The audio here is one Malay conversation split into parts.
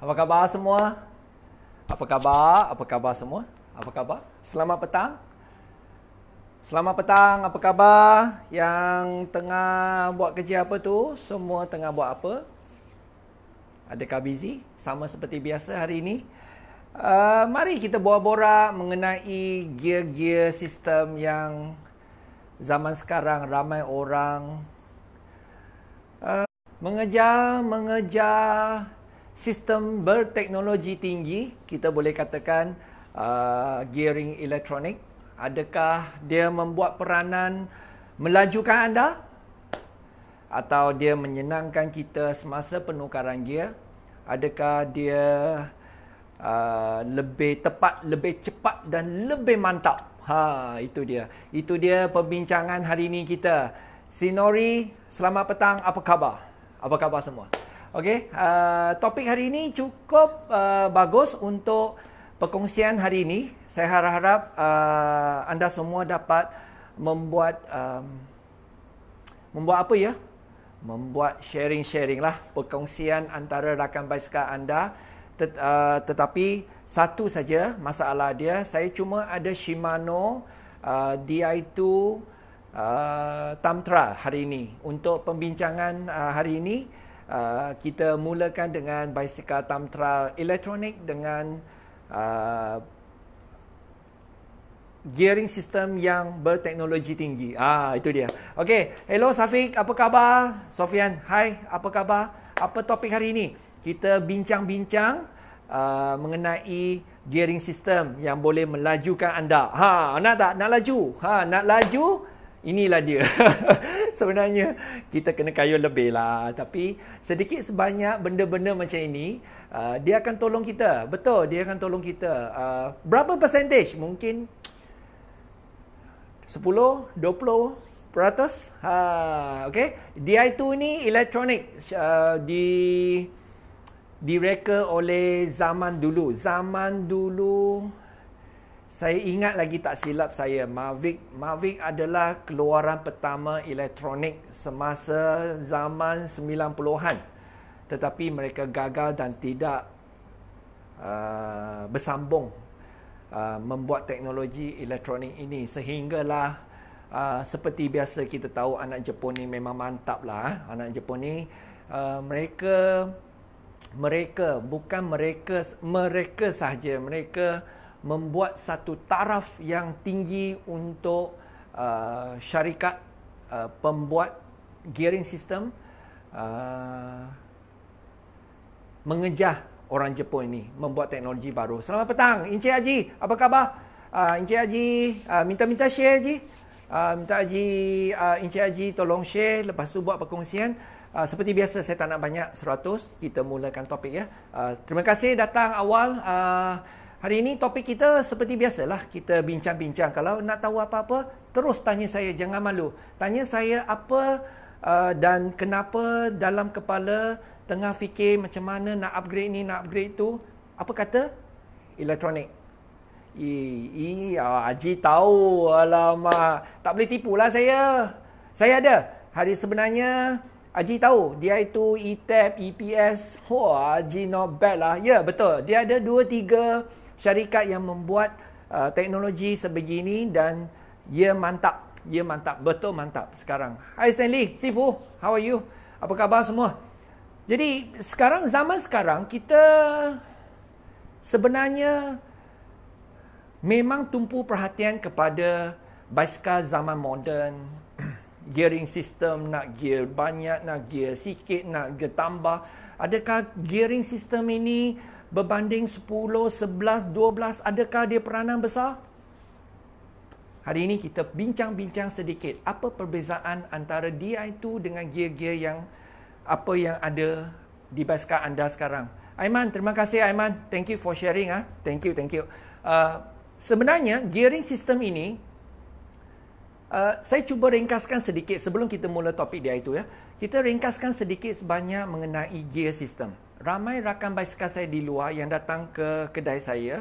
Apa khabar semua? Apa khabar? Apa khabar semua? Apa khabar? Selamat petang. Selamat petang. Apa khabar? Yang tengah buat kerja apa tu? Semua tengah buat apa? Adakah busy? Sama seperti biasa hari ini. Mari kita borak-borak mengenai gear-gear sistem yang zaman sekarang ramai orang mengejar sistem berteknologi tinggi. Kita boleh katakan gearing elektronik. Adakah dia membuat peranan melajukan anda? Atau dia menyenangkan kita semasa penukaran gear? Adakah dia lebih tepat, lebih cepat dan lebih mantap? Itu dia. Itu dia perbincangan hari ini kita. Sinori, selamat petang. Apa khabar? Apa khabar semua? Okey, topik hari ini cukup bagus untuk perkongsian hari ini. Saya harap anda semua dapat membuat apa ya? Membuat sharing-sharing lah, perkongsian antara rakan basikal anda. Tetapi satu saja masalah dia, saya cuma ada Shimano Di2 Tamtra hari ini. Untuk pembincangan hari ini, kita mulakan dengan basikal Tamtra elektronik dengan gearing system yang berteknologi tinggi. Itu dia. Okey, hello Safiq, apa khabar? Sofian, hai, apa khabar? Apa topik hari ini? Kita bincang-bincang mengenai gearing system yang boleh melajukan anda. Nak tak? Nak laju? Nak laju? Inilah dia. Sebenarnya kita kena kayuh lebih lah. Tapi sedikit sebanyak benda-benda macam ini, dia akan tolong kita. Betul, dia akan tolong kita. Berapa percentage? Mungkin 10, 20%. Okay. Di2 ni elektronik. Direka oleh zaman dulu. Zaman dulu, saya ingat lagi tak silap saya, Mavic adalah keluaran pertama elektronik semasa zaman 90-an. Tetapi mereka gagal dan tidak bersambung membuat teknologi elektronik ini. Sehinggalah seperti biasa kita tahu anak Jepun ni memang mantap lah. Anak Jepun ni mereka sahaja, mereka membuat satu taraf yang tinggi untuk syarikat pembuat gearing system mengejar orang Jepun ini membuat teknologi baru. Selamat petang, Encik Haji. Apa khabar? Encik Haji, minta share Haji. Minta Haji, Encik Haji tolong share, lepas tu buat perkongsian. Seperti biasa, saya tak nak banyak 100. Kita mulakan topik ya. Terima kasih datang awal. Hari ini topik kita seperti biasalah, kita bincang-bincang. Kalau nak tahu apa-apa, terus tanya saya, jangan malu. Tanya saya apa dan kenapa dalam kepala tengah fikir macam mana nak upgrade ni, nak upgrade tu. Apa kata? Elektronik. Haji tahu. Alamak. Tak boleh tipulah saya. Saya ada. Hari sebenarnya, Haji tahu. Dia itu E-Tab, EPS. Haji not bad lah. Ya, betul. Dia ada 2-3 syarikat yang membuat teknologi sebegini dan ia mantap. Ia mantap. Betul mantap sekarang. Hai Stanley, Sifu. How are you? Apa khabar semua? Jadi, zaman sekarang, kita sebenarnya memang tumpu perhatian kepada basikal zaman moden. Gearing system, nak gear banyak, nak gear sikit, nak gear tambah. Adakah gearing system ini berbanding 10, 11, 12, adakah dia peranan besar? Hari ini kita bincang-bincang sedikit. Apa perbezaan antara Di2 dengan gear-gear yang apa yang ada di basikal anda sekarang? Aiman, terima kasih Aiman. Thank you for sharing. Thank you. Sebenarnya, gearing system ini, saya cuba ringkaskan sedikit sebelum kita mula topik Di2 ya. Kita ringkaskan sedikit sebanyak mengenai gear system. Ramai rakan basikal saya di luar yang datang ke kedai saya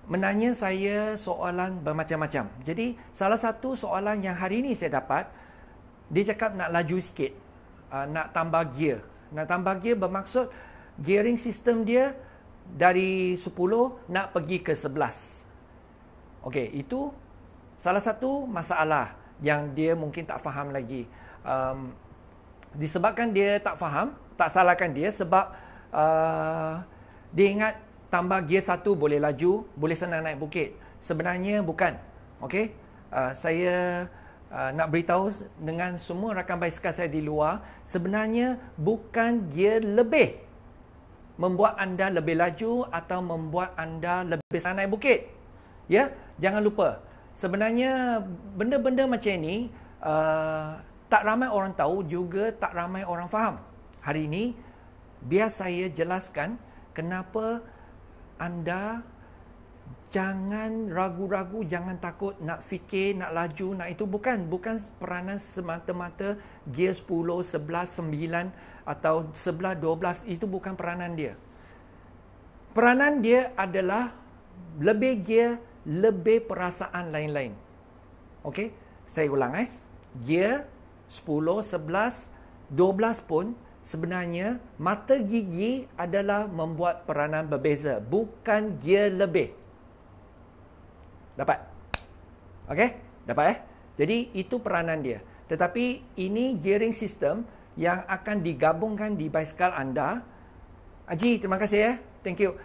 menanya saya soalan bermacam-macam. Jadi, salah satu soalan yang hari ini saya dapat, dia cakap nak laju sikit, nak tambah gear. Nak tambah gear bermaksud gearing system dia dari 10 nak pergi ke 11. Okey, itu salah satu masalah yang dia mungkin tak faham lagi. Disebabkan dia tak faham, tak salahkan dia sebab dia ingat tambah gear 1 boleh laju, boleh senang naik bukit. Sebenarnya bukan. Okey, saya nak beritahu dengan semua rakan basikal saya di luar, sebenarnya bukan gear lebih membuat anda lebih laju atau membuat anda lebih senang naik bukit. Ya, jangan lupa. Sebenarnya benda-benda macam ini tak ramai orang tahu, juga tak ramai orang faham. Hari ini biar saya jelaskan kenapa anda jangan ragu-ragu, jangan takut nak fikir, nak laju, nak itu. Bukan peranan semata-mata gear 10, 11, 9 atau 11, 12. Itu bukan peranan dia. Peranan dia adalah lebih gear, lebih perasaan lain-lain. Okey, saya ulang gear 10, 11, 12 pun sebenarnya mata gigi adalah membuat peranan berbeza, bukan gear lebih. Dapat? Okey? Dapat Jadi itu peranan dia. Tetapi ini gearing system yang akan digabungkan di basikal anda. Haji, terima kasih Thank you.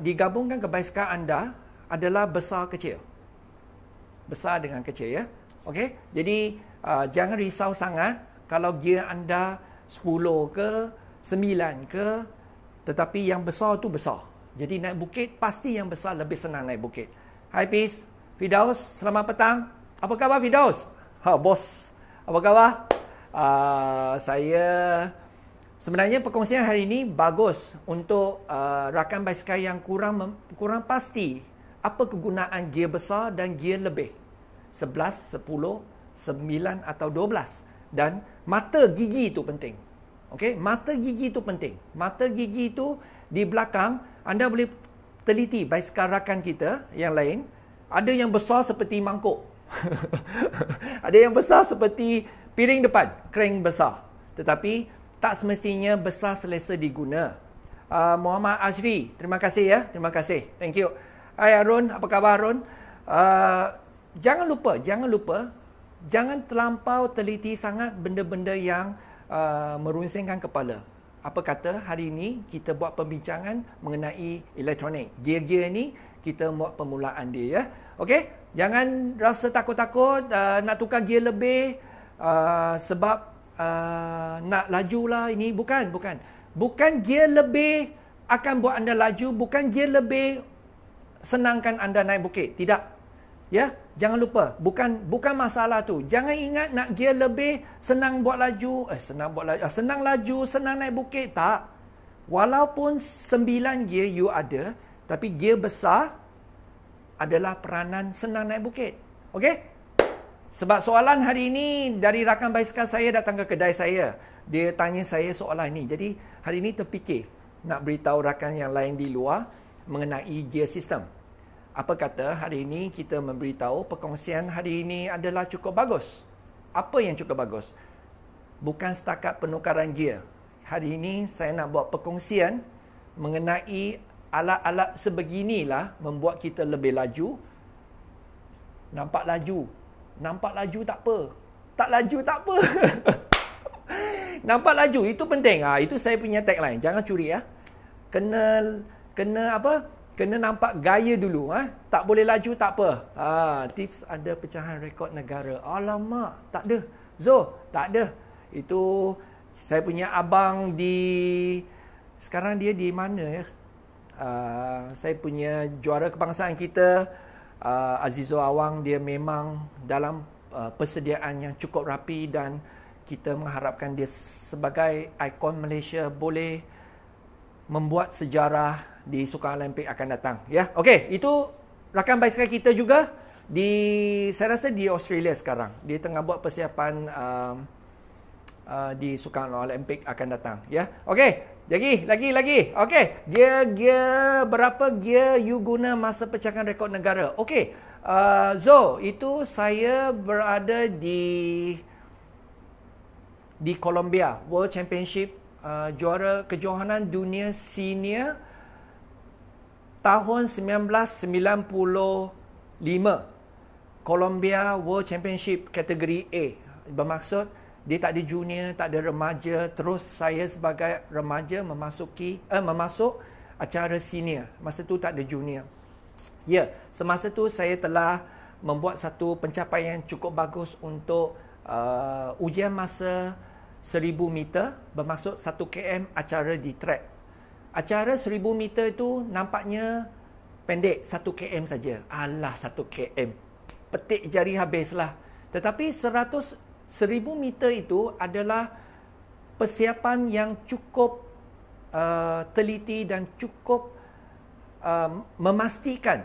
Digabungkan ke basikal anda adalah besar kecil. Besar dengan kecil ya. Okey? Jadi jangan risau sangat kalau gear anda 10 ke 9 ke, tetapi yang besar tu besar. Jadi naik bukit pasti yang besar lebih senang naik bukit. Hai Peace, Firdaus, selamat petang. Apa khabar Firdaus? Bos, apa khabar? Saya sebenarnya perkongsian hari ini bagus untuk rakan basikal yang kurang pasti apa kegunaan gear besar dan gear lebih. 11, 10, 9 atau 12. Dan mata gigi itu penting. Okey, mata gigi itu penting. Mata gigi itu di belakang anda boleh teliti basikal rakan kita yang lain, ada yang besar seperti mangkuk. Ada yang besar seperti piring depan, crank besar. Tetapi tak semestinya besar selesa diguna. Muhammad Azri, terima kasih ya. Terima kasih. Thank you. Hai Arun, apa khabar Arun? Jangan lupa, jangan terlampau teliti sangat benda-benda yang merunsingkan kepala. Apa kata hari ini kita buat pembincangan mengenai elektronik. Gear-gear ni kita buat permulaan dia ya. Okey? Jangan rasa takut-takut nak tukar gear lebih sebab nak lajulah ini. Bukan. Bukan gear lebih akan buat anda laju, bukan gear lebih senangkan anda naik bukit. Tidak. Ya, jangan lupa, bukan masalah tu. Jangan ingat nak gear lebih senang buat laju, senang laju, senang naik bukit. Tak. Walaupun 9 gear you ada, tapi gear besar adalah peranan senang naik bukit. Okey? Sebab soalan hari ini dari rakan basikal saya datang ke kedai saya. Dia tanya saya soalan ni. Jadi hari ini terfikir nak beritahu rakan yang lain di luar mengenai gear system. Apa kata hari ini kita memberitahu perkongsian hari ini adalah cukup bagus. Apa yang cukup bagus? Bukan setakat penukaran gear. Hari ini saya nak buat perkongsian mengenai alat-alat sebeginilah membuat kita lebih laju. Nampak laju tak apa. Tak laju tak apa. Nampak laju itu penting. Itu saya punya tagline. Jangan curi ya. Kena apa? Kena nampak gaya dulu. Tak boleh laju tak apa. Tips ada pecahan rekod negara. Alamak, tak ada. Tak ada. Itu saya punya abang sekarang dia di mana ya? Saya punya juara kebangsaan kita, Azizul Awang, dia memang dalam persediaan yang cukup rapi dan kita mengharapkan dia sebagai ikon Malaysia boleh membuat sejarah di Sukan Olimpik akan datang. Ya, okey. Itu rakan basikal kita juga saya rasa di Australia sekarang. Dia tengah buat persiapan di Sukan Olimpik akan datang. Ya, okey. Lagi. Okey. Gear berapa gear you guna masa pecahan rekod negara? Okey. Itu saya berada di Colombia World Championship juara kejohanan dunia senior tahun 1995. Columbia World Championship kategori A. Bermaksud dia tak ada junior, tak ada remaja. Terus saya sebagai remaja masuk acara senior. Masa tu tak ada junior. Ya, semasa tu saya telah membuat satu pencapaian cukup bagus untuk ujian masa 1000 meter, bermaksud 1 km acara di track. Acara 1000 meter itu nampaknya pendek, 1 km saja. Alah, 1 km. Petik jari habislah. Tetapi 1000 meter itu adalah persiapan yang cukup teliti dan cukup memastikan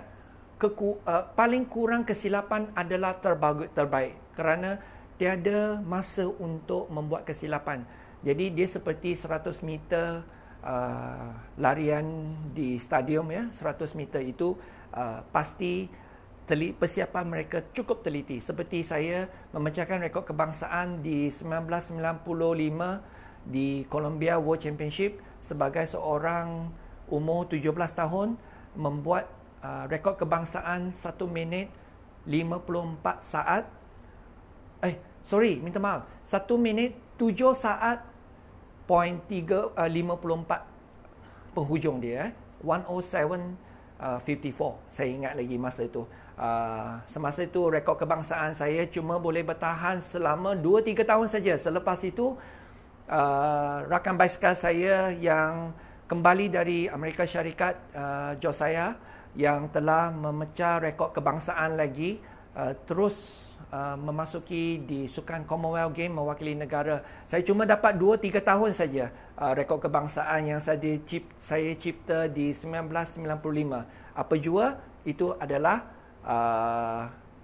paling kurang kesilapan adalah terbaik kerana tiada masa untuk membuat kesilapan. Jadi dia seperti 100 meter larian di stadium ya. 100 meter itu pasti persiapan mereka cukup teliti. Seperti saya memecahkan rekod kebangsaan di 1995 di Columbia World Championship sebagai seorang umur 17 tahun, membuat rekod kebangsaan 1 minit 54 saat. Minta maaf. 1 minit 7 saat point 54 penghujung dia. 107.54. Saya ingat lagi masa itu. Semasa itu rekod kebangsaan saya cuma boleh bertahan selama 2-3 tahun saja. Selepas itu rakan basikal saya yang kembali dari Amerika Syarikat, Josiah, yang telah memecah rekod kebangsaan lagi, terus memasuki di Sukan Commonwealth Game mewakili negara. Saya cuma dapat 2-3 tahun saja rekod kebangsaan yang saya cipta di 1995. Apa jua itu adalah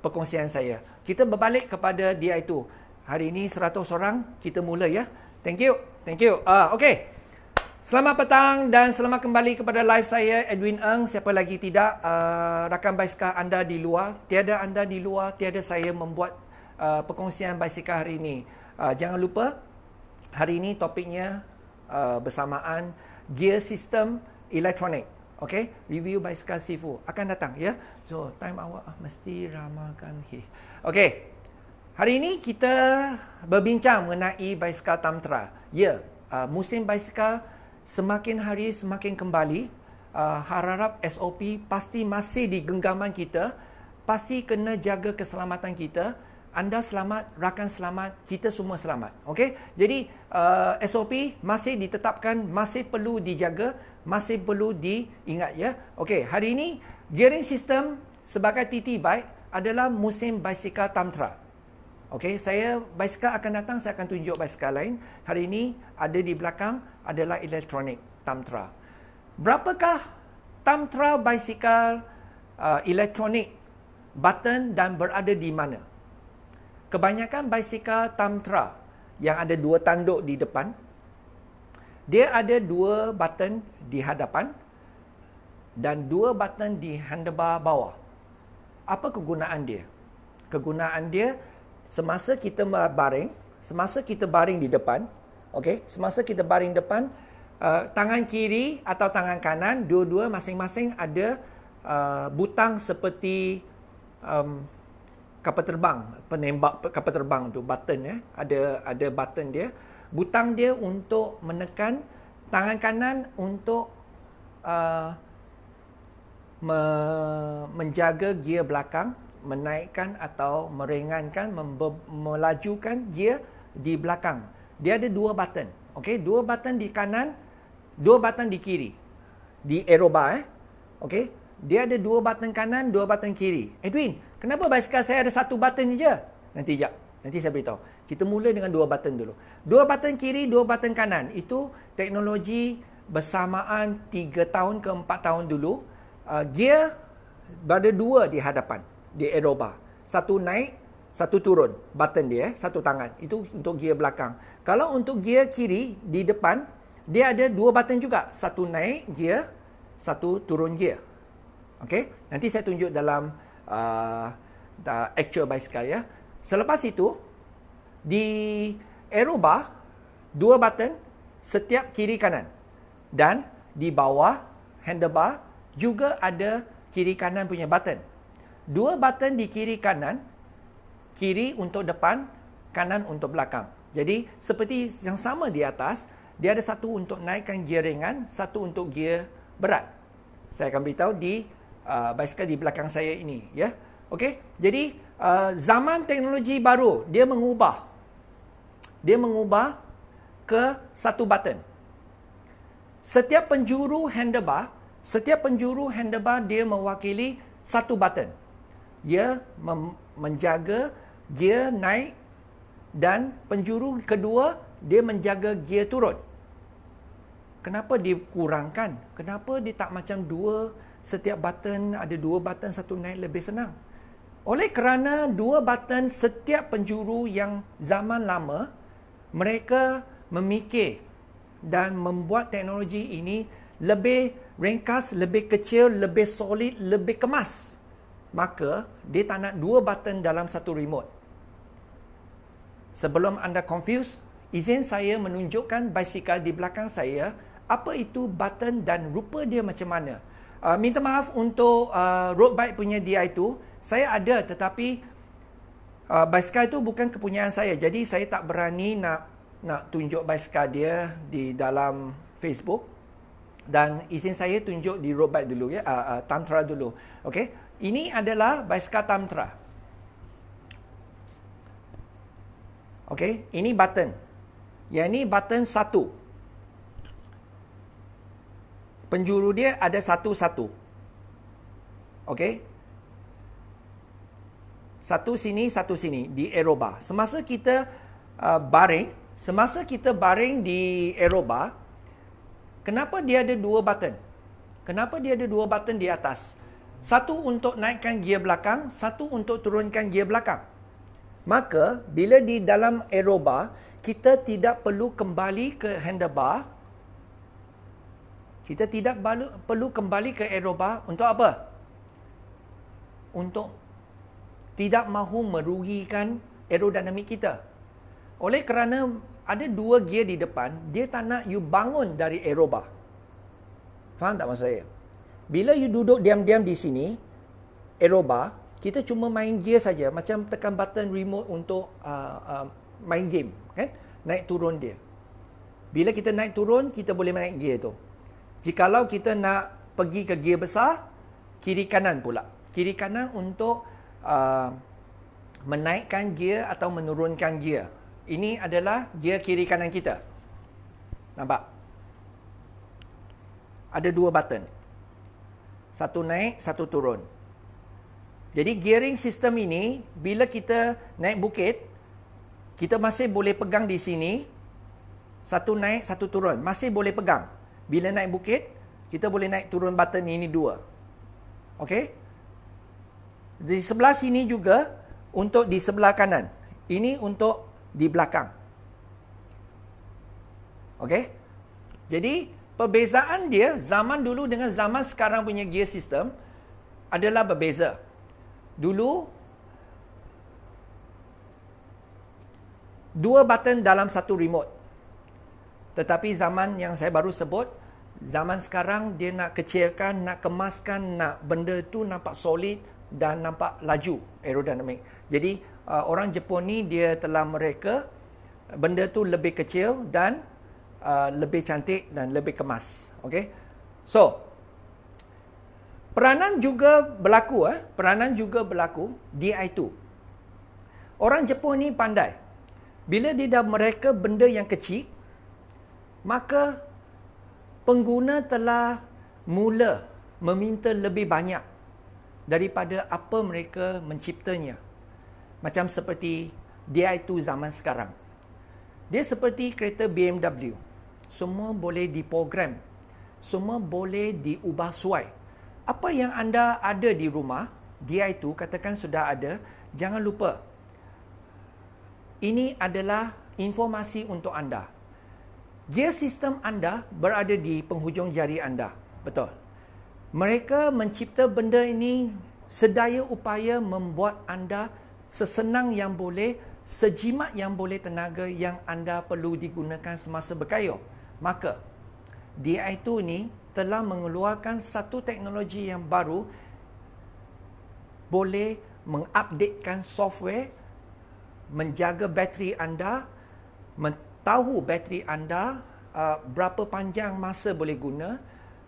perkongsian saya. Kita berbalik kepada dia itu. Hari ini 100 orang kita mula ya. Thank you. Okay. Selamat petang dan selamat kembali kepada live saya, Edwin Ng. Siapa lagi tidak rakan basikal anda di luar. Tiada anda di luar, tiada saya membuat perkongsian basikal hari ini. Jangan lupa hari ini topiknya bersamaan gear system elektronik. Okay, review basikal Sifu akan datang ya. So time awak mesti ramakan. Okay, hari ini kita berbincang mengenai basikal Tamtra. Ya, musim basikal semakin hari semakin kembali. Harap SOP pasti masih di genggaman kita. Pasti kena jaga keselamatan kita. Anda selamat, rakan selamat, kita semua selamat. Okey? Jadi SOP masih ditetapkan, masih perlu dijaga, masih perlu diingat ya. Okey, hari ini gearing system sebagai TT bike adalah musim basikal Tamtra. Okey, basikal akan datang, saya akan tunjuk basikal lain. Hari ini ada di belakang adalah elektronik Tamtra. Berapakah Tamtra basikal elektronik button dan berada di mana? Kebanyakan basikal Tamtra yang ada 2 tanduk di depan, dia ada 2 button di hadapan dan 2 button di handlebar bawah. Apa kegunaan dia? Kegunaan dia semasa kita baring di depan, okey, semasa kita baring depan, tangan kiri atau tangan kanan, dua-dua masing-masing ada butang seperti kapal terbang, penembak kapal terbang tu, button ya. Ada button dia. Butang dia untuk menekan, tangan kanan untuk menjaga gear belakang, menaikkan atau meringankan, melajukan gear di belakang. Dia ada 2 button. Okey, 2 button di kanan, 2 button di kiri. Di aerobar Okey. Dia ada 2 button kanan, 2 button kiri. Edwin, kenapa basikal saya ada 1 button je? Nanti saya beritahu. Kita mula dengan 2 button dulu. 2 button kiri, 2 button kanan. Itu teknologi bersamaan 3 tahun ke 4 tahun dulu. Gear berada 2 di hadapan, di aerobar. 1 naik, 1 turun. Button dia, 1 tangan. Itu untuk gear belakang. Kalau untuk gear kiri, di depan, dia ada 2 button juga. 1 naik gear, 1 turun gear. Okey, nanti saya tunjuk dalam actual bicycle ya. Selepas itu di aerobar 2 button, setiap kiri kanan. Dan di bawah handlebar juga ada kiri kanan punya button. Dua button di kiri kanan, kiri untuk depan, kanan untuk belakang. Jadi seperti yang sama di atas, dia ada satu untuk naikkan gear ringan, satu untuk gear berat. Saya akan beritahu di basikal di belakang saya ini, ya. Okey. Jadi zaman teknologi baru, dia mengubah ke satu button. Setiap penjuru handlebar dia mewakili satu button. Dia menjaga gear naik dan penjuru kedua dia menjaga gear turun. Kenapa dikurangkan? Kenapa dia tak macam setiap button ada dua button, satu naik lebih senang? Oleh kerana dua button setiap penjuru yang zaman lama, mereka memikir dan membuat teknologi ini lebih ringkas, lebih kecil, lebih solid, lebih kemas. Maka, dia tak nak dua button dalam satu remote. Sebelum anda confused, izin saya menunjukkan basikal di belakang saya, apa itu button dan rupa dia macam mana. Minta maaf untuk road bike punya Di2, saya ada tetapi basikal itu bukan kepunyaan saya. Jadi, saya tak berani nak tunjuk basikal dia di dalam Facebook. Dan izin saya tunjuk di road bike dulu, ya, Tamtra dulu. Okey. Ini adalah basikal Tamtra. Okey, ini button. Yang ini button 1. Penjuru dia ada satu-satu. Okey. Satu sini di aerobar. Semasa kita baring di aerobar, kenapa dia ada dua button? Kenapa dia ada dua button di atas? Satu untuk naikkan gear belakang, satu untuk turunkan gear belakang. Maka, bila di dalam aerobar, kita tidak perlu kembali ke handlebar. Kita tidak perlu kembali ke aerobar untuk apa? Untuk tidak mahu merugikan aerodinamik kita. Oleh kerana ada dua gear di depan, dia tak nak you bangun dari aerobar. Faham tak maksud saya? Bila you duduk diam-diam di sini, aerobar, kita cuma main gear saja, macam tekan button remote untuk main game, kan? Naik turun dia. Bila kita naik turun, kita boleh naik gear tu. Jikalau kita nak pergi ke gear besar, kiri kanan pula. Kiri kanan untuk menaikkan gear atau menurunkan gear. Ini adalah gear kiri kanan kita. Nampak? Ada dua button. Satu naik, satu turun. Jadi gearing sistem ini, bila kita naik bukit, kita masih boleh pegang di sini. Satu naik, satu turun. Masih boleh pegang. Bila naik bukit, kita boleh naik turun button ini dua. Okey? Di sebelah sini juga, untuk di sebelah kanan. Ini untuk di belakang. Okey? Jadi, perbezaan dia zaman dulu dengan zaman sekarang punya gear system adalah berbeza. Dulu, dua button dalam satu remote. Tetapi zaman yang saya baru sebut, zaman sekarang dia nak kecilkan, nak kemaskan, nak benda tu nampak solid dan nampak laju aerodinamik. Jadi, orang Jepun ni dia telah mereka benda tu lebih kecil dan lebih cantik dan lebih kemas. Okey. So, peranan juga berlaku Di2. Orang Jepun ni pandai. Bila dia dah mereka benda yang kecil, maka pengguna telah mula meminta lebih banyak daripada apa mereka menciptanya. Macam seperti Di2 zaman sekarang. Dia seperti kereta BMW. Semua boleh diprogram. Semua boleh diubah suai. Apa yang anda ada di rumah, Di2 katakan sudah ada, jangan lupa. Ini adalah informasi untuk anda. Gear sistem anda berada di penghujung jari anda. Betul. Mereka mencipta benda ini sedaya upaya membuat anda sesenang yang boleh, sejimat yang boleh tenaga yang anda perlu digunakan semasa berkayuh. Maka Di2 ni telah mengeluarkan satu teknologi yang baru, boleh mengupdatekan software, menjaga bateri anda, tahu bateri anda berapa panjang masa boleh guna,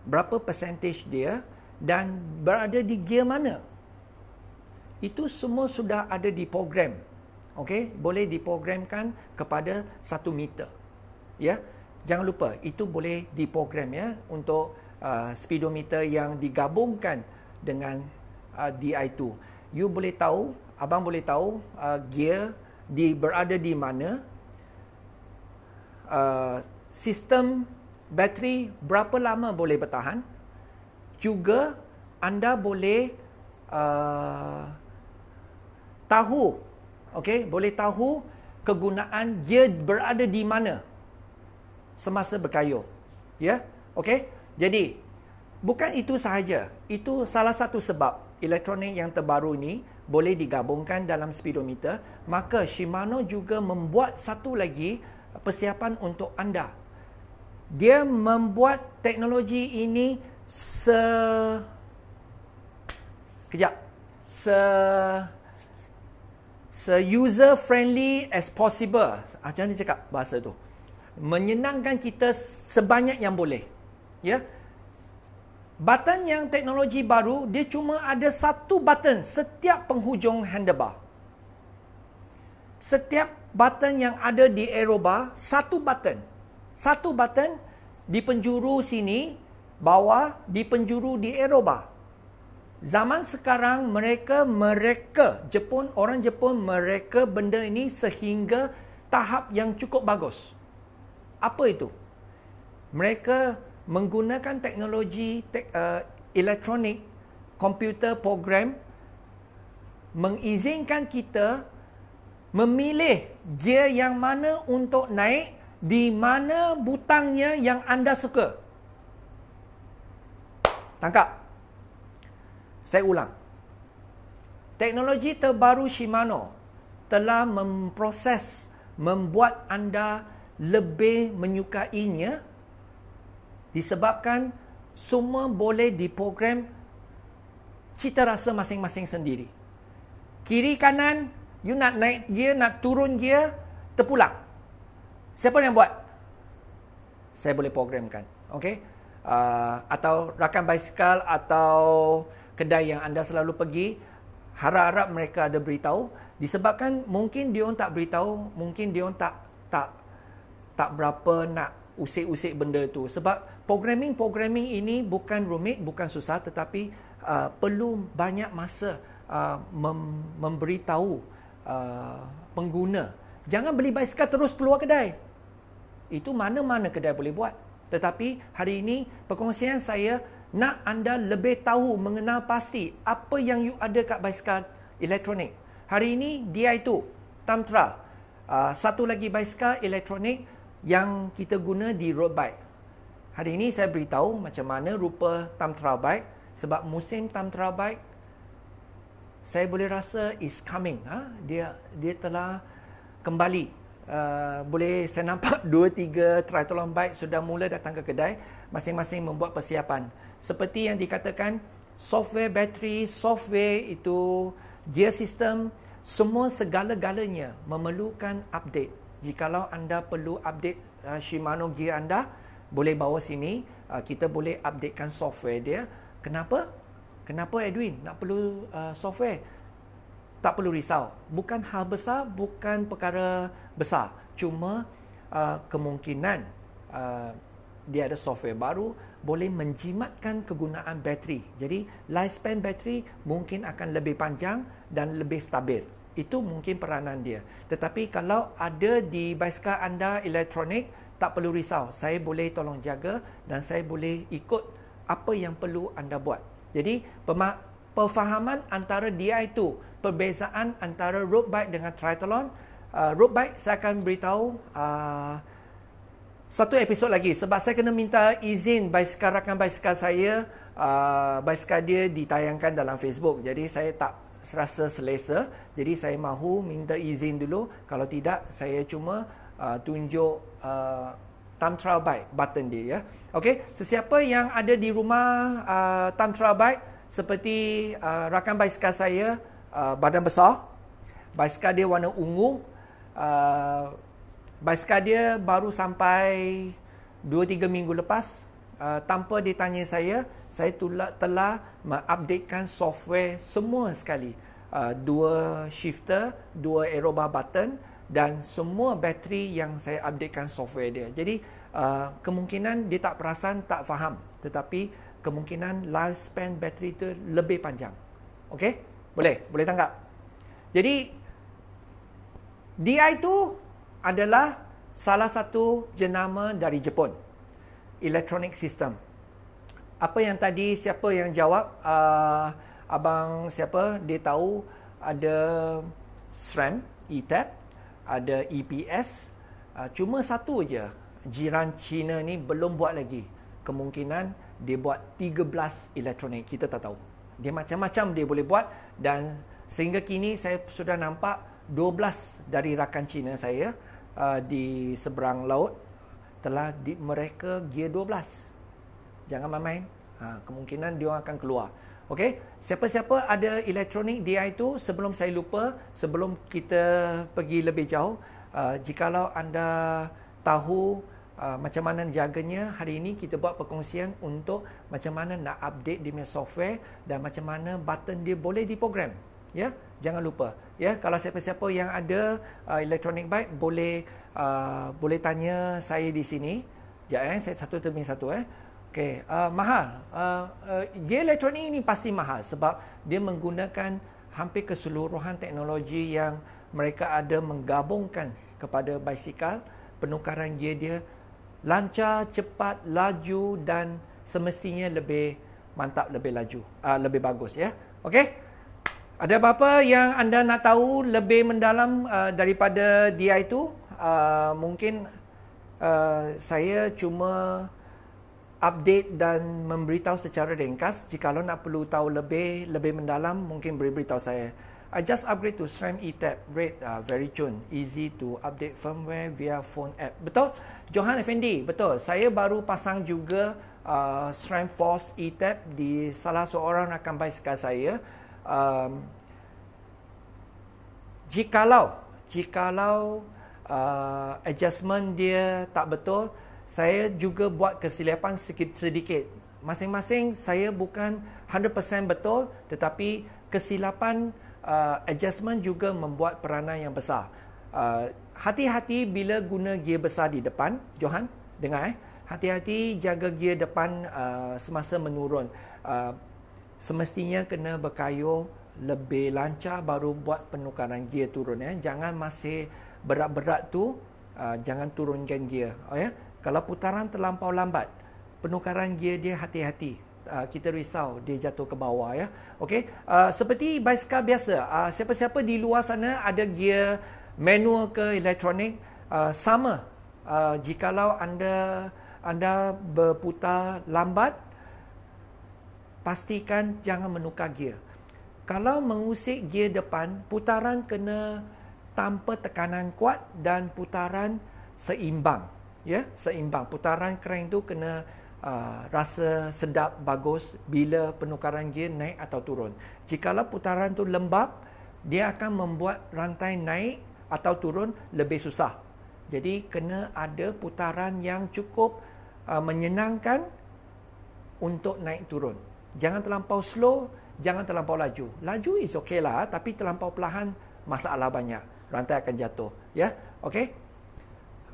berapa percentage dia, dan berada di gear mana. Itu semua sudah ada di program. Okey, boleh diprogramkan kepada 1 meter. Ya. Jangan lupa, itu boleh diprogram ya untuk speedometer yang digabungkan dengan Di2. You boleh tahu, abang boleh tahu gear berada di mana, sistem bateri berapa lama boleh bertahan. Juga anda boleh tahu, okey, boleh tahu kegunaan gear berada di mana semasa berkayuh. Ya, okey. Jadi, bukan itu sahaja. Itu salah satu sebab elektronik yang terbaru ni boleh digabungkan dalam speedometer. Maka Shimano juga membuat satu lagi persiapan untuk anda. Dia membuat teknologi ini user friendly as possible. Macam mana cakap bahasa tu? Menyenangkan kita sebanyak yang boleh. Ya. Button yang teknologi baru, dia cuma ada satu button setiap penghujung handlebar. Setiap button yang ada di aerobar, satu button. Satu button di penjuru sini, bawah, di penjuru di aerobar. Zaman sekarang orang Jepun mereka benda ini sehingga tahap yang cukup bagus. Apa itu? Mereka menggunakan teknologi elektronik, komputer program, mengizinkan kita memilih gear yang mana untuk naik, di mana butangnya yang anda suka. Tangkap. Saya ulang. Teknologi terbaru Shimano telah membuat anda lebih menyukainya, disebabkan semua boleh diprogram cita rasa masing-masing sendiri. Kiri kanan, you nak naik gear, nak turun gear, terpulang. Siapa yang buat? Saya boleh programkan. Okey? Atau rakan basikal atau kedai yang anda selalu pergi, harap-harap mereka ada beritahu. Disebabkan mungkin dia orang tak beritahu, mungkin dia orang tak berapa nak usik-usik benda tu. Sebab programming ini bukan rumit, bukan susah, tetapi perlu banyak masa memberitahu pengguna. Jangan beli basikal terus keluar kedai. Itu mana-mana kedai boleh buat. Tetapi hari ini perkongsian saya nak anda lebih tahu, mengenal pasti apa yang you ada kat basikal elektronik. Hari ini Di2, Tamtra. Satu lagi basikal elektronik yang kita guna di road bike. Hari ini saya beritahu macam mana rupa Tamtra bike, sebab musim Tamtra bike saya boleh rasa is coming. Dia telah kembali. Boleh saya nampak 2-3 triathlon bike sudah mula datang ke kedai, masing-masing membuat persiapan. Seperti yang dikatakan, software bateri, software itu, gear system, semua segala-galanya memerlukan update. Jikalau anda perlu update Shimano gear anda, boleh bawa sini, kita boleh updatekan software dia. Kenapa? Kenapa Edwin nak perlu software? Tak perlu risau. Bukan hal besar, bukan perkara besar. Cuma kemungkinan dia ada software baru, boleh menjimatkan kegunaan bateri. Jadi lifespan bateri mungkin akan lebih panjang dan lebih stabil. Itu mungkin peranan dia. Tetapi kalau ada di basikal anda elektronik, tak perlu risau. Saya boleh tolong jaga dan saya boleh ikut apa yang perlu anda buat. Jadi perfahaman antara Di2, perbezaan antara road bike dengan triathlon. Road bike saya akan beritahu satu episod lagi, sebab saya kena minta izin rakan basikal saya. Basikal dia ditayangkan dalam Facebook, jadi saya tak rasa selesa. Jadi saya mahu minta izin dulu. Kalau tidak, saya cuma tunjuk time trial bike button dia ya. Okey, sesiapa yang ada di rumah time trial bike seperti rakan basikal saya badan besar, basikal dia warna ungu, basikal dia baru sampai 2-3 minggu lepas, tanpa ditanya saya telah mengupdatekan software semua sekali. 2 shifter, 2 aerobar button dan semua bateri yang saya updatekan software dia. Jadi kemungkinan dia tak perasan, tak faham, tetapi kemungkinan lifespan bateri itu lebih panjang. Okey? Boleh tangkap. Jadi DI itu adalah salah satu jenama dari Jepun, electronic system. Apa yang tadi siapa yang jawab? Abang siapa? Dia tahu ada SRAM, ETAP, ada EPS. Cuma satu je jiran China ni belum buat lagi. Kemungkinan dia buat 13 elektronik. Kita tak tahu. Dia macam-macam dia boleh buat, dan sehingga kini saya sudah nampak 12 dari rakan Cina saya di seberang laut telah mereka gear 12. Jangan main-main. Kemungkinan dia akan keluar. Okey, siapa-siapa ada elektronik DI itu, sebelum saya lupa, sebelum kita pergi lebih jauh, jikalau anda tahu macam mana jaganya, hari ini kita buat perkongsian untuk macam mana nak update dia punya software dan macam mana button dia boleh diprogram. Ya, jangan lupa. Ya, kalau siapa-siapa yang ada electronic bike boleh tanya saya di sini. Sekejap saya satu demi satu Okey, mahal. Gear elektronik ini pasti mahal sebab dia menggunakan hampir keseluruhan teknologi yang mereka ada menggabungkan kepada basikal. Penukaran gear dia lancar, cepat, laju dan semestinya lebih mantap, lebih laju, lebih bagus ya. Okey. Ada apa-apa yang anda nak tahu lebih mendalam daripada dia itu? Mungkin saya cuma update dan memberitahu secara ringkas. Jikalau nak perlu tahu lebih mendalam, mungkin beritahu saya. I just upgrade to SRAM ETAP. Great, very tune. Easy to update firmware via phone app. Betul? Johan Effendi, betul. Saya baru pasang juga SRAM Force ETAP di salah seorang rakan basikal saya. Jikalau adjustment dia tak betul, saya juga buat kesilapan sedikit. Masing-masing saya bukan 100% betul, tetapi kesilapan adjustment juga membuat peranan yang besar. Hati-hati bila guna gear besar di depan. Johan, dengar hati-hati jaga gear depan semasa menurun. Semestinya kena berkayuh lebih lancar baru buat penukaran gear turun. Jangan masih berat-berat tu, jangan turunkan gear. Kalau putaran terlampau lambat, penukaran gear dia hati-hati. Kita risau dia jatuh ke bawah ya. Okey, seperti basikal biasa, siapa-siapa di luar sana ada gear manual ke elektronik, sama. Jikalau anda berputar lambat, pastikan jangan menukar gear. Kalau mengusik gear depan, putaran kena tanpa tekanan kuat dan putaran seimbang. Ya, seimbang. Putaran crank tu kena rasa sedap, bagus bila penukaran gear naik atau turun. Jikalau putaran tu lembab, dia akan membuat rantai naik atau turun lebih susah. Jadi kena ada putaran yang cukup menyenangkan untuk naik turun. Jangan terlampau slow, jangan terlampau laju. Laju is okay lah, tapi terlampau perlahan masalah banyak. Rantai akan jatuh. Ya, okey.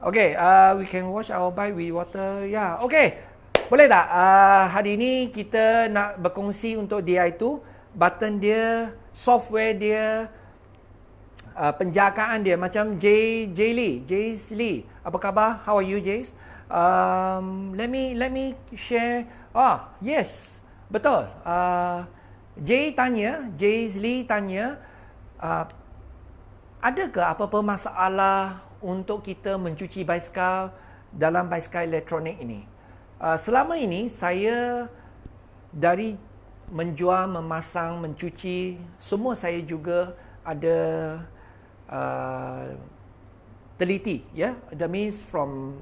Okay, we can wash our bike with water. Ya, okay. Boleh tak? Hari ini kita nak berkongsi untuk dia itu, button dia, software dia, penjagaan dia. Macam Jace Lee. Apa khabar? How are you, Jace? Let me share. Yes. Betul. Jace Lee tanya, adakah apa-apa masalah untuk kita mencuci basikal dalam basikal elektronik ini? Selama ini saya dari menjual, memasang, mencuci, semua saya juga ada teliti, ya. That means from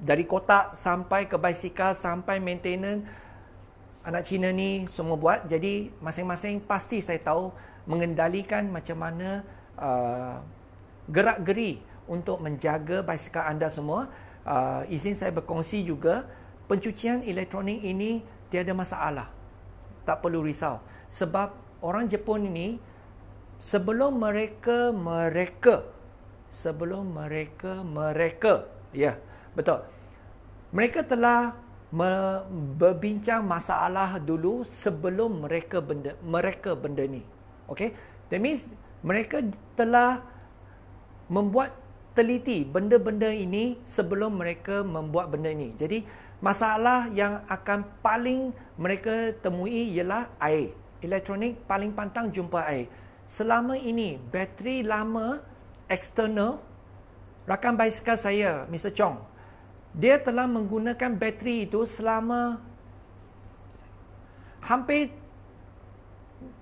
Dari kotak sampai ke basikal, sampai maintenance, anak Cina ni semua buat. Jadi masing-masing pasti saya tahu mengendalikan macam mana gerak-geri untuk menjaga basikal anda semua. Izin saya berkongsi juga, pencucian elektronik ini tiada masalah. Tak perlu risau. Sebab orang Jepun ini, sebelum mereka, ya, betul. Mereka telah berbincang masalah dulu sebelum mereka benda ni. Okay? That means mereka telah membuat teliti benda-benda ini sebelum mereka membuat benda ini. Jadi masalah yang akan paling mereka temui ialah air. Elektronik paling pantang jumpa air. Selama ini bateri lama eksternal, rakan basikal saya Mr. Chong, dia telah menggunakan bateri itu selama hampir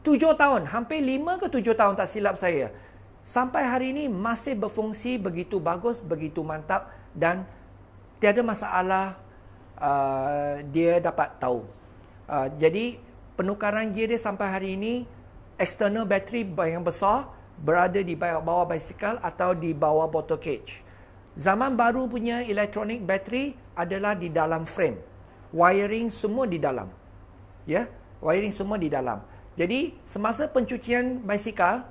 7 tahun, hampir 5 ke 7 tahun tak silap saya. Sampai hari ini masih berfungsi begitu bagus, begitu mantap dan tiada masalah dia dapat tahu. Jadi penukaran gear dia sampai hari ini, external battery yang besar berada di bawah basikal atau di bawah bottle cage. Zaman baru punya electronic battery adalah di dalam frame. Wiring semua di dalam. Ya, wiring semua di dalam. Jadi semasa pencucian basikal,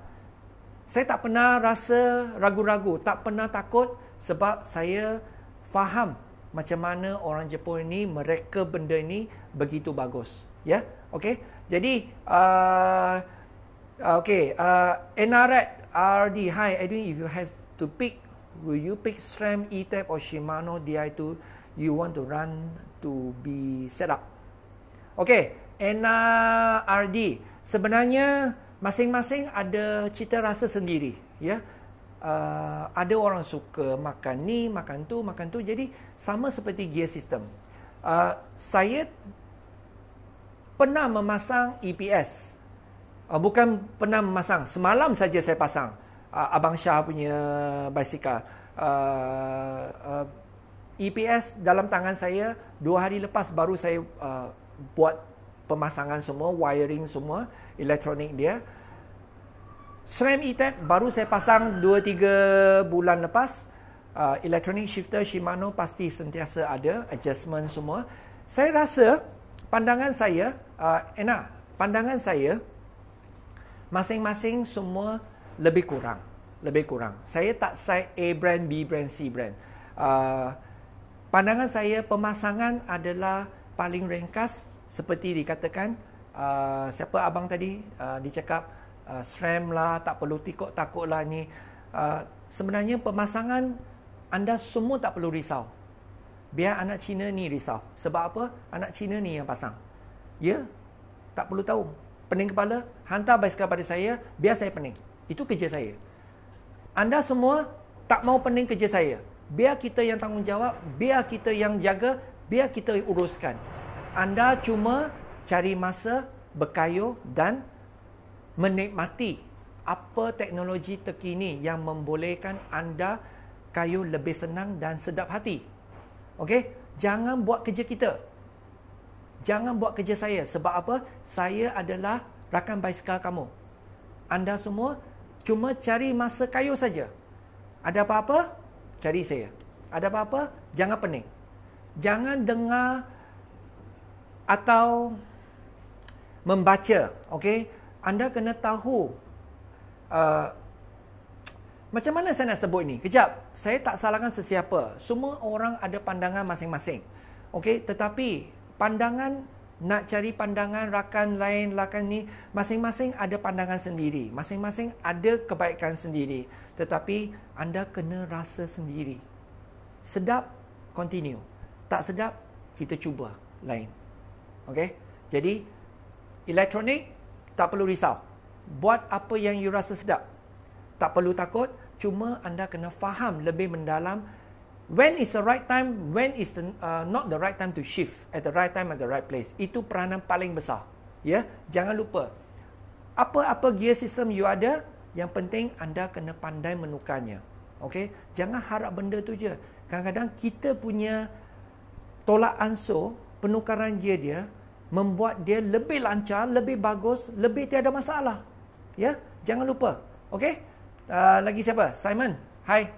saya tak pernah rasa ragu-ragu, tak pernah takut sebab saya faham macam mana orang Jepun ini mereka benda ini begitu bagus. Ya, okey. Jadi NRAD RD, hi Edwin, if you have to pick, will you pick SRAM, E-TAP or Shimano Di2 you want to run to be set up? Okey, NRD sebenarnya masing-masing ada cita rasa sendiri, ya. Ada orang suka makan ni, makan tu. Jadi sama seperti gear system. Saya pernah memasang EPS. Bukan pernah memasang, semalam saja saya pasang Abang Syah punya basikal. EPS dalam tangan saya 2 hari lepas baru saya buat pemasangan semua, wiring semua, elektronik dia. SRAM E-TAP baru saya pasang 2-3 bulan lepas. Electronic shifter Shimano pasti sentiasa ada, adjustment semua. Saya rasa, pandangan saya, pandangan saya, masing-masing semua lebih kurang. Saya tak side A brand, B brand, C brand. Pandangan saya, pemasangan adalah paling ringkas. Seperti dikatakan, siapa abang tadi, dicakap SRAM lah, tak perlu takut lah ni. Sebenarnya pemasangan anda semua tak perlu risau. Biar anak Cina ni risau. Sebab apa? Anak Cina ni yang pasang. Ya, tak perlu tahu. Pening kepala, hantar basikal pada saya, biar saya pening. Itu kerja saya. Anda semua tak mau pening kerja saya. Biar kita yang tanggungjawab, biar kita yang jaga, biar kita uruskan. Anda cuma cari masa, berkayuh dan menikmati apa teknologi terkini yang membolehkan anda kayuh lebih senang dan sedap hati. Okey? Jangan buat kerja kita. Jangan buat kerja saya. Sebab apa? Saya adalah rakan basikal kamu. Anda semua cuma cari masa kayuh saja. Ada apa-apa? Cari saya. Ada apa-apa? Jangan pening. Jangan dengar atau membaca. Okey? Anda kena tahu macam mana saya nak sebut ini. Kejap, saya tak salahkan sesiapa. Semua orang ada pandangan masing-masing. Okey, tetapi pandangan, nak cari pandangan rakan lain, rakan ni, masing-masing ada pandangan sendiri. Masing-masing ada kebaikan sendiri. Tetapi anda kena rasa sendiri. Sedap, continue. Tak sedap, kita cuba lain. Okey? Jadi, elektronik, tak perlu risau. Buat apa yang you rasa sedap. Tak perlu takut. Cuma anda kena faham lebih mendalam when is the right time, when is the, not the right time to shift, at the right time, at the right place. Itu peranan paling besar. Ya, jangan lupa. Apa-apa gear system you ada, yang penting anda kena pandai menukarnya. Okey? Jangan harap benda tu je. kadang-kadang kita punya tolak ansur penukaran gear dia membuat dia lebih lancar, lebih bagus, lebih tiada masalah. Ya, jangan lupa. Okey? Lagi siapa? Simon. Hai.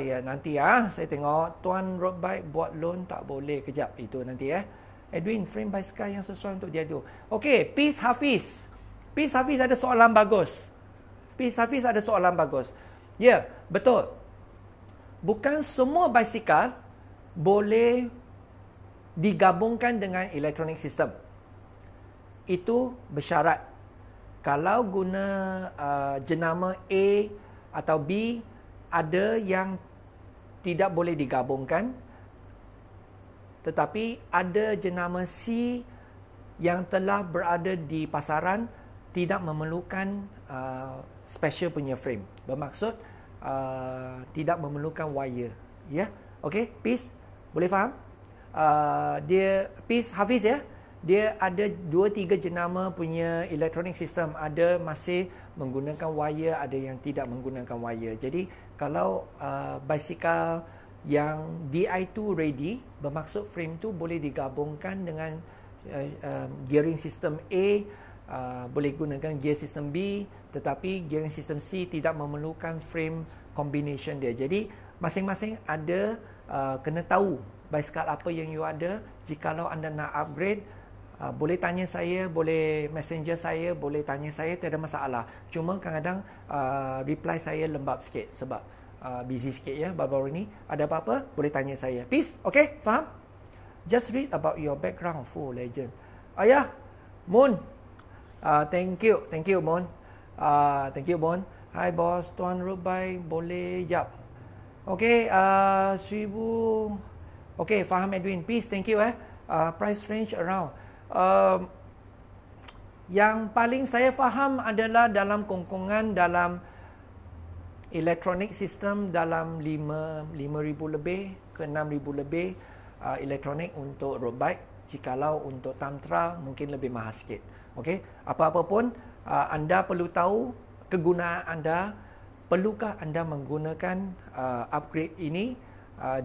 Ya, nanti saya tengok tuan road bike buat loan tak boleh. Kejap itu nanti Edwin, frame bicycle yang sesuai untuk dia tu. Okey, Peace Hafiz. Peace Hafiz ada soalan bagus. Peace Hafiz ada soalan bagus. Ya, betul. Bukan semua basikal boleh digabungkan dengan electronic system. Itu bersyarat. Kalau guna jenama A atau B, ada yang tidak boleh digabungkan. Tetapi ada jenama C yang telah berada di pasaran tidak memerlukan special punya frame. Bermaksud tidak memerlukan wire. Ya, okey, Peace, boleh faham? Dia Peace Hafiz ya. Dia ada 2-3 jenama punya electronic system. Ada masih menggunakan wire, ada yang tidak menggunakan wire. Jadi kalau basikal yang Di2 ready, bermaksud frame tu boleh digabungkan dengan gearing system A, boleh gunakan gear system B, tetapi gearing system C tidak memerlukan frame combination dia. Jadi masing-masing ada kena tahu basikal apa yang you ada. Jikalau anda nak upgrade, boleh tanya saya, boleh messenger saya, boleh tanya saya, tiada masalah. Cuma kadang-kadang reply saya lembab sikit sebab busy sikit ya baru-baru ni. Ada apa-apa boleh tanya saya. Peace, okay, faham? Just read about your background, full legend. Ayah, Moon, thank you Moon. Thank you Moon. Hi boss, tuan road bike boleh jap. Okay, 1000. Okay, faham Edwin. Peace, thank you price range around. Yang paling saya faham adalah dalam kongkongan dalam electronic system dalam 5,000 lebih ke 6,000 lebih elektronik untuk road bike. Jikalau untuk Tamtra mungkin lebih mahal sikit. Okey, apa-apa pun anda perlu tahu kegunaan anda. Perlukah anda menggunakan upgrade ini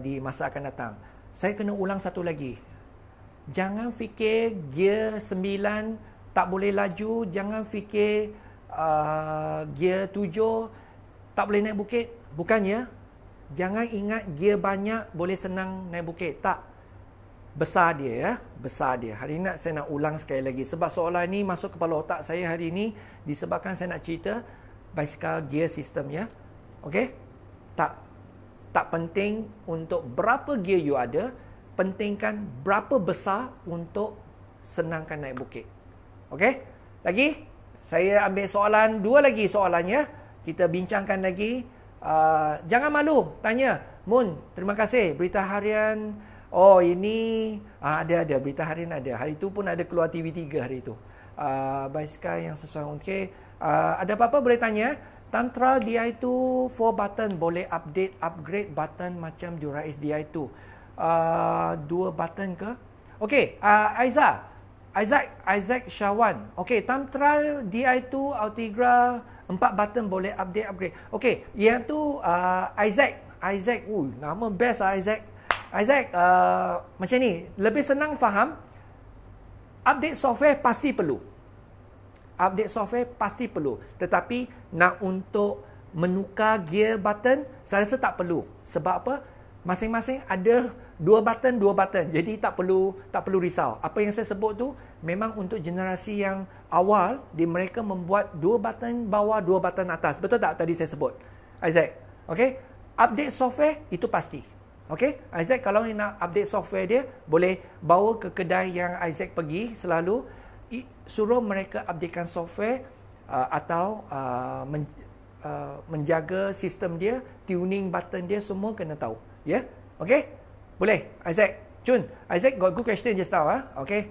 di masa akan datang? Saya kena ulang satu lagi. Jangan fikir gear 9 tak boleh laju. Jangan fikir gear 7 tak boleh naik bukit. Bukannya. Jangan ingat gear banyak boleh senang naik bukit. Tak. Besar dia ya. Besar dia. Hari ini saya nak ulang sekali lagi. Sebab soalan ni masuk kepala otak saya hari ini. Disebabkan saya nak cerita basikal gear system ya. Okey? Tak penting untuk berapa gear you ada. Pentingkan berapa besar untuk senangkan naik bukit. Okey? Lagi? Saya ambil soalan, 2 lagi soalannya. Kita bincangkan lagi. Jangan malu. Tanya. Moon, terima kasih. Berita harian. Oh, ini. Ada. Berita harian ada. Hari itu pun ada keluar TV3 hari itu. Basikal yang sesuai. Okey. Ada apa-apa boleh tanya. Tantra Di2 4 button boleh upgrade button macam Dura-Ace Di2. 2 button ke? Okey, Isaac Syawan. Okey, Tantra Di2 Ultegra 4 button boleh upgrade. Okey, yang tu Isaac, nama best Isaac. Macam ni, lebih senang faham. Update software pasti perlu. Tetapi nak untuk menukar gear button, saya rasa tak perlu. Sebab apa? Masing-masing ada 2 button. Jadi tak perlu risau. Apa yang saya sebut tu memang untuk generasi yang awal, mereka membuat 2 button bawah, 2 button atas. Betul tak tadi saya sebut? Isaac. Okey? Update software itu pasti. Okey? Isaac kalau nak update software dia, boleh bawa ke kedai yang Isaac pergi selalu. Suruh mereka updatekan software atau menjaga sistem dia, tuning button dia, semua kena tahu. Ya? Yeah? Okey? Boleh? Isaac. Isaac got good question just now. Okey?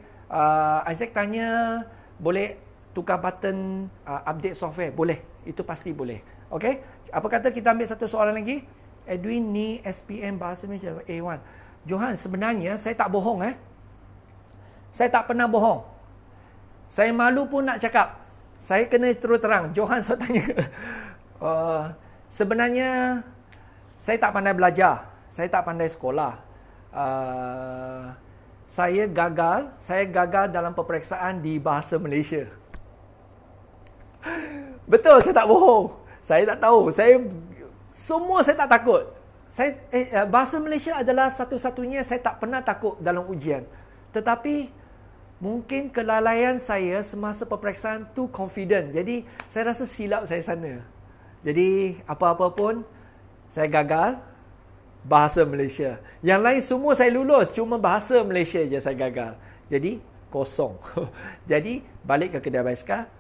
Isaac tanya, boleh tukar button update software? Boleh. Itu pasti boleh. Okey? Apa kata kita ambil satu soalan lagi? Edwin ni SPM bahasa Malaysia A1. Johan, sebenarnya saya tak bohong. Saya tak pernah bohong. Saya malu pun nak cakap. Saya kena terus terang. Johan so tanya. Sebenarnya saya tak pandai belajar. saya tak pandai sekolah. Saya gagal dalam peperiksaan di bahasa Malaysia. Betul, saya tak bohong. Saya tak tahu. Semua saya tak takut. Bahasa Malaysia adalah satu-satunya saya tak pernah takut dalam ujian. Tetapi mungkin kelalaian saya semasa peperiksaan tu confident. Jadi saya rasa silap saya sana. Jadi apa-apa pun saya gagal bahasa Malaysia. Yang lain semua saya lulus, cuma bahasa Malaysia je saya gagal. Jadi kosong. Jadi balik ke kedai basikal,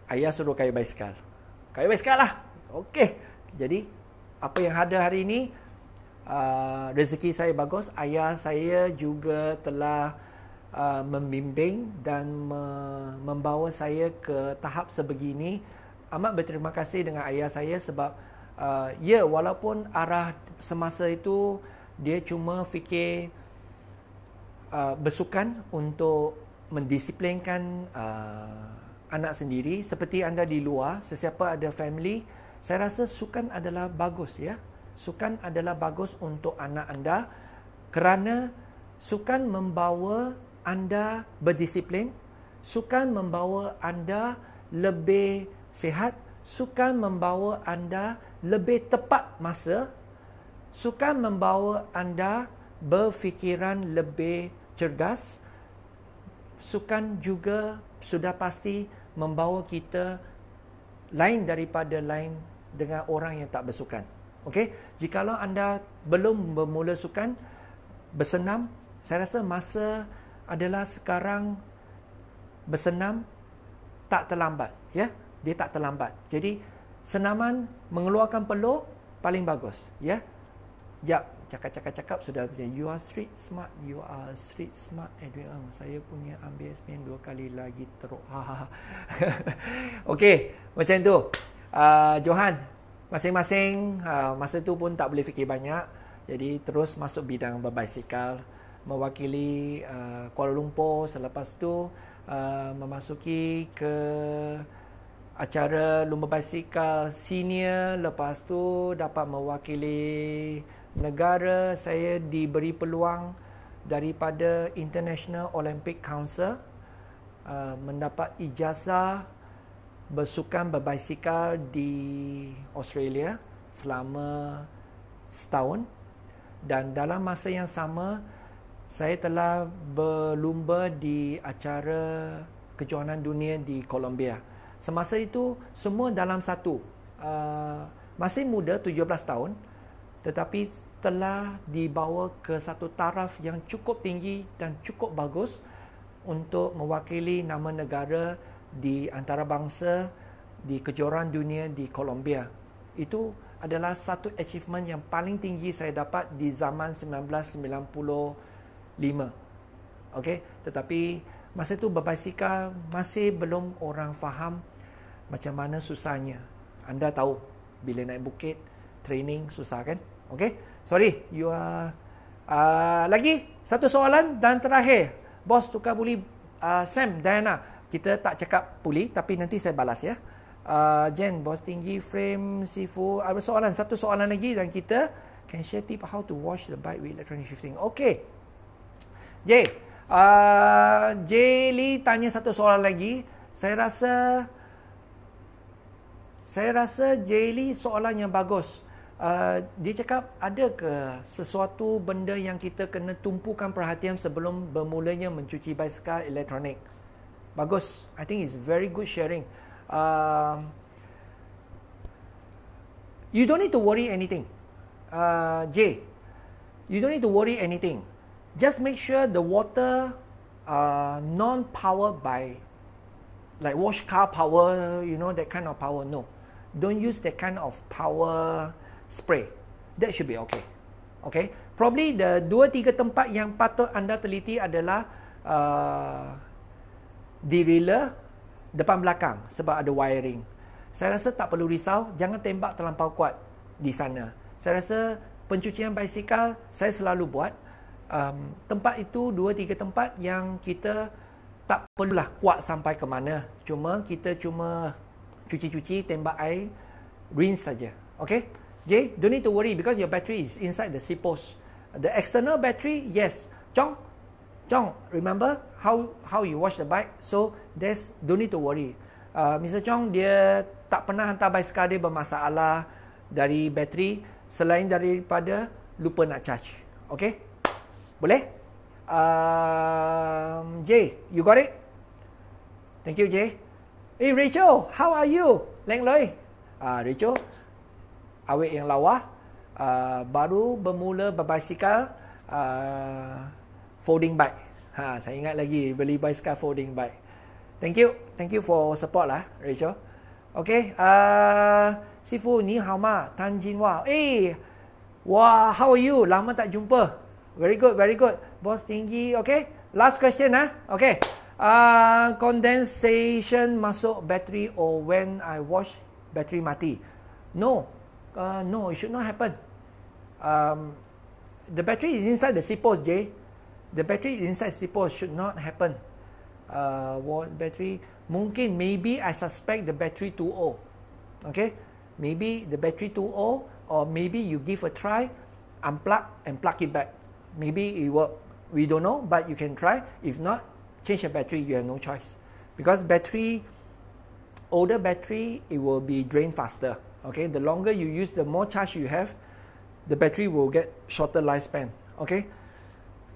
ayah suruh kayu basikal. Kayu basikal lah. Okey. Jadi apa yang ada hari ini, rezeki saya bagus. Ayah saya juga telah membimbing dan membawa saya ke tahap sebegini. Amat berterima kasih dengan ayah saya sebab walaupun arah semasa itu dia cuma fikir bersukan untuk mendisiplinkan anak sendiri. Seperti anda di luar, sesiapa ada family, saya rasa sukan adalah bagus ya. Sukan adalah bagus untuk anak anda kerana sukan membawa anda berdisiplin, sukan membawa anda lebih sihat, sukan membawa anda lebih tepat masa, sukan membawa anda berfikiran lebih cergas, sukan juga sudah pasti membawa kita lain daripada lain dengan orang yang tak bersukan. Okey, jikalau anda belum bermula sukan, bersenam, saya rasa masa adalah sekarang. Bersenam tak terlambat ya. Dia tak terlambat. Jadi senaman mengeluarkan peluh paling bagus ya. Jap, cakap sudah punya you are street smart, Edwin. Saya punya ambil SPM 2 kali lagi teruk. Okey, macam tu. Johan, masing-masing masa tu pun tak boleh fikir banyak. Jadi terus masuk bidang berbasikal, mewakili Kuala Lumpur. Selepas tu memasuki ke acara lumba basikal senior. Lepas tu dapat mewakili negara. Saya diberi peluang daripada International Olympic Council mendapat ijazah bersukan berbasikal di Australia selama setahun. Dan dalam masa yang sama, saya telah berlumba di acara kejohanan dunia di Colombia. Semasa itu, semua dalam satu. Masih muda, 17 tahun. Tetapi telah dibawa ke satu taraf yang cukup tinggi dan cukup bagus untuk mewakili nama negara di antarabangsa di kejohanan dunia di Colombia. Itu adalah satu achievement yang paling tinggi saya dapat di zaman 1995. Okey, tetapi masa itu berbasikal masih belum orang faham macam mana susahnya. Anda tahu bila naik bukit training susah kan? Okey, sorry, you are lagi satu soalan dan terakhir. Bos tukar buli Sam, Diana. Kita tak cakap puli tapi nanti saya balas ya. Jen, bos tinggi frame Sifu. Ada soalan, satu soalan lagi dan kita can share tip how to wash the bike with electronic shifting. Okey. J Lee tanya satu soalan lagi. Saya rasa J Lee soalan yang bagus. Dia cakap, ada ke sesuatu benda yang kita kena tumpukan perhatian sebelum bermulanya mencuci basikal elektronik? Bagus. I think it's very good sharing. You don't need to worry anything. J, you don't need to worry anything. Just make sure the water non-powered by like wash car power, you know, that kind of power. No, don't use that kind of power spray. That should be okay. Okay, probably the 2-3 tempat yang patut anda teliti adalah derailleur depan belakang sebab ada wiring. Saya rasa tak perlu risau, jangan tembak terlampau kuat di sana. Saya rasa pencucian basikal saya selalu buat. Tempat itu 2-3 tempat yang kita tak perlulah kuat sampai ke mana. Kita cuma cuci-cuci, tembak air, rinse saja. Okey? Jay, don't need to worry because your battery is inside the C post. The external battery, yes. Chong, remember how you wash the bike? So don't need to worry. Mr. Chong dia tak pernah hantar basikal dia bermasalah dari bateri selain daripada lupa nak charge. Okay? Boleh? Jay, you got it? Thank you, Jay. Hey Rachel, how are you? Leng Loi. Rachel, awet yang lawa. Baru bermula berbasikal folding bike. Saya ingat lagi beli basikal folding bike. Thank you for support lah, Rachel. Okay, Sifu ni hao ma, Tan Jinhua. Wah, how are you? Lama tak jumpa. Very good. Bos tinggi, okay. Last question okay. Condensation masuk battery or when I wash battery mati? No, it should not happen. The battery is inside the C post, Jay. The battery is inside C post, should not happen. What battery? Mungkin, maybe I suspect the battery too old. Okay, maybe the battery too old, or maybe you give a try, unplug and plug it back. Maybe it work. We don't know, but you can try. If not, change the battery. You have no choice because older battery, it will be drained faster. Okay, the longer you use, the more charge you have, the battery will get shorter lifespan. Okay,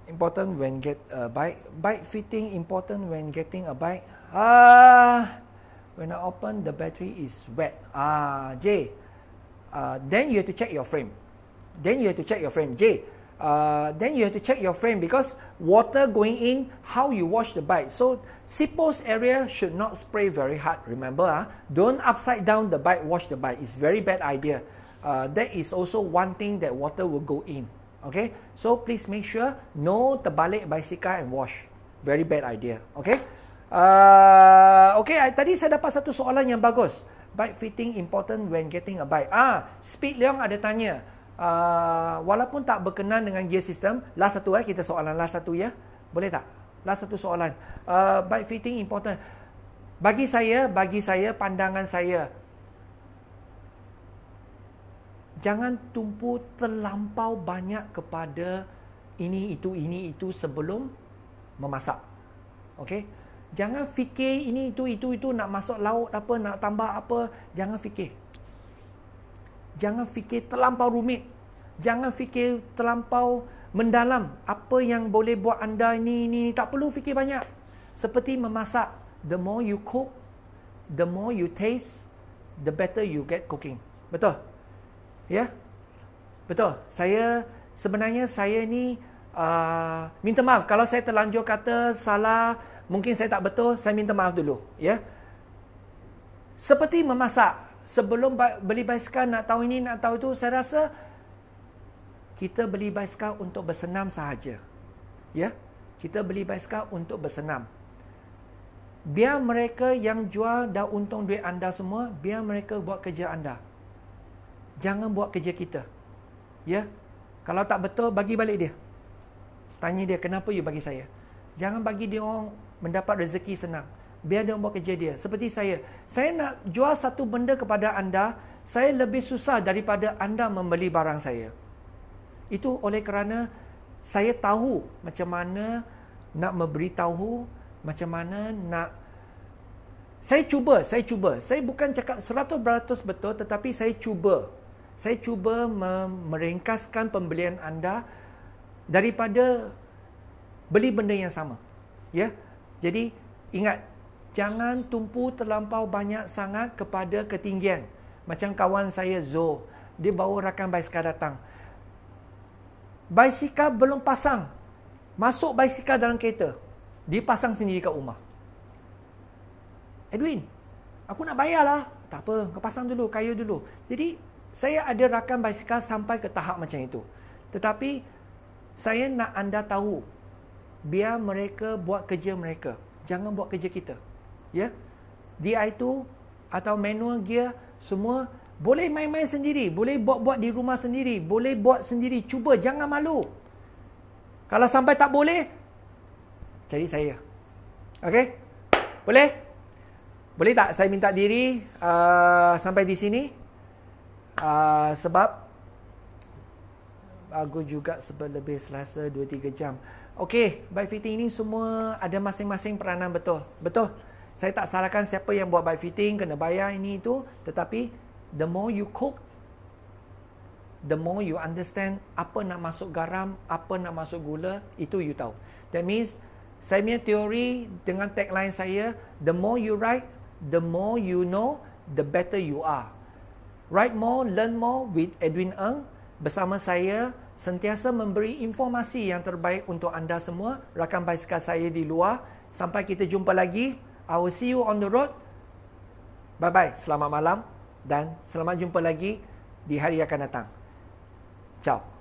important when get a bike. Bike fitting important when getting a bike. When I open, the battery is wet. Jay, then you have to check your frame. Jay, then you have to check your frame because water going in, how you wash the bike. So seat post area should not spray very hard. Remember, don't upside down the bike, wash the bike. It's very bad idea. That is also one thing that water will go in. Okay, so please make sure no terbalik bicycle and wash. Very bad idea. Okay. Tadi saya dapat satu soalan yang bagus. Bike fitting important when getting a bike. Speed Leong ada tanya. Walaupun tak berkenan dengan gear system, last satu kita soalan last satu ya. Boleh tak? Last satu soalan. Bike fitting important. Bagi saya, pandangan saya, jangan tumpu terlampau banyak kepada ini itu sebelum memasak. Okey? Jangan fikir ini itu nak masuk lauk apa, nak tambah apa, jangan fikir. Jangan fikir terlampau rumit. Jangan fikir terlampau mendalam. Apa yang boleh buat anda ini. Tak perlu fikir banyak. Seperti memasak. The more you cook, the more you taste, the better you get cooking. Betul? Ya? Betul. Sebenarnya saya ni minta maaf kalau saya terlanjur kata salah, mungkin saya tak betul, saya minta maaf dulu. Ya? Seperti memasak. Sebelum beli basikal nak tahu ini, nak tahu itu, saya rasa kita beli basikal untuk bersenam sahaja. Ya? Kita beli basikal untuk bersenam. Biar mereka yang jual dah untung duit anda semua, biar mereka buat kerja anda. Jangan buat kerja kita. Ya? Kalau tak betul, bagi balik dia. Tanya dia, kenapa you bagi saya? Jangan bagi dia orang mendapat rezeki senang. Biar dia buat kerja dia. Seperti saya nak jual satu benda kepada anda, saya lebih susah daripada anda membeli barang saya. Itu oleh kerana saya tahu macam mana nak memberitahu, macam mana nak... Saya cuba. Saya bukan cakap 100% betul, tetapi saya cuba. Saya cuba meringkaskan pembelian anda daripada beli benda yang sama. Ya? Jadi, ingat, jangan tumpu terlampau banyak sangat kepada ketinggian. Macam kawan saya Zo, dia bawa rakan basikal datang. Basikal belum pasang. Masuk basikal dalam kereta. Dia pasang sendiri kat rumah. Edwin, aku nak bayar lah. Tak apa, kau pasang dulu, kayu dulu. Jadi, saya ada rakan basikal sampai ke tahap macam itu. Tetapi, saya nak anda tahu, biar mereka buat kerja mereka. Jangan buat kerja kita. Ya, DI2 atau manual gear semua boleh main-main sendiri, boleh buat-buat di rumah sendiri, boleh buat sendiri. Cuba, jangan malu. Kalau sampai tak boleh, cari saya. Okey? Boleh? Boleh tak saya minta diri sampai di sini? Sebab bagus juga sebab lebih selasa 2-3 jam. Okey, bike fitting ni semua ada masing-masing peranan, betul. Betul. Saya tak salahkan siapa yang buat bike fitting, kena bayar ini itu. Tetapi, the more you cook, the more you understand apa nak masuk garam, apa nak masuk gula, itu you tahu. That means, saya punya teori dengan tagline saya, the more you write, the more you know, the better you are. Write more, learn more with Edwin Ng. Bersama saya, sentiasa memberi informasi yang terbaik untuk anda semua, rakan basikal saya di luar. Sampai kita jumpa lagi. I will see you on the road. Bye-bye. Selamat malam dan selamat jumpa lagi di hari akan datang. Ciao.